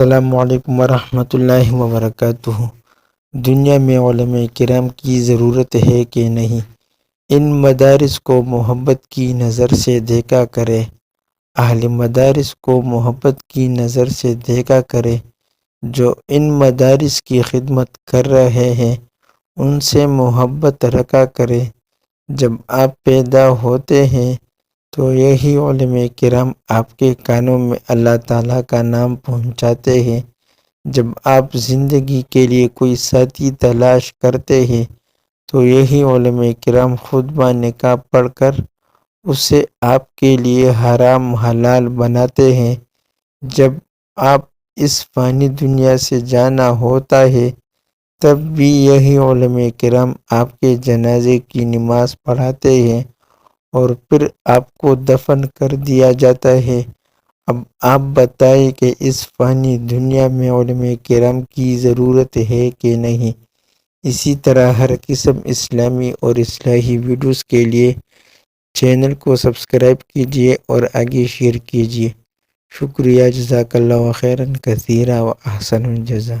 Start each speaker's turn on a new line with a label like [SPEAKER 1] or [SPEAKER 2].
[SPEAKER 1] السلام علیکم ورحمۃ اللہ وبرکاتہ۔ دنیا میں علماء کرام کی ضرورت ہے کہ نہیں؟ ان مدارس کو محبت کی نظر سے دیکھا کرے، اہل مدارس کو محبت کی نظر سے دیکھا کرے، جو ان مدارس کی خدمت کر رہے ہیں ان سے محبت رکھا کرے۔ جب آپ پیدا ہوتے ہیں تو یہی علماء کرام آپ کے کانوں میں اللہ تعالیٰ کا نام پہنچاتے ہیں۔ جب آپ زندگی کے لیے کوئی ساتھی تلاش کرتے ہیں تو یہی علماء کرام خطبہ نکاح پڑھ کر اسے آپ کے لیے حرام حلال بناتے ہیں۔ جب آپ اس فانی دنیا سے جانا ہوتا ہے تب بھی یہی علماء کرام آپ کے جنازے کی نماز پڑھاتے ہیں اور پھر آپ کو دفن کر دیا جاتا ہے۔ اب آپ بتائیں کہ اس فانی دنیا میں علماء کرام کی ضرورت ہے کہ نہیں؟ اسی طرح ہر قسم اسلامی اور اصلاحی ویڈیوز کے لیے چینل کو سبسکرائب کیجیے اور آگے شیئر کیجیے۔ شکریہ، جزاک اللہ خیرا کثیرا و احسن الجزا۔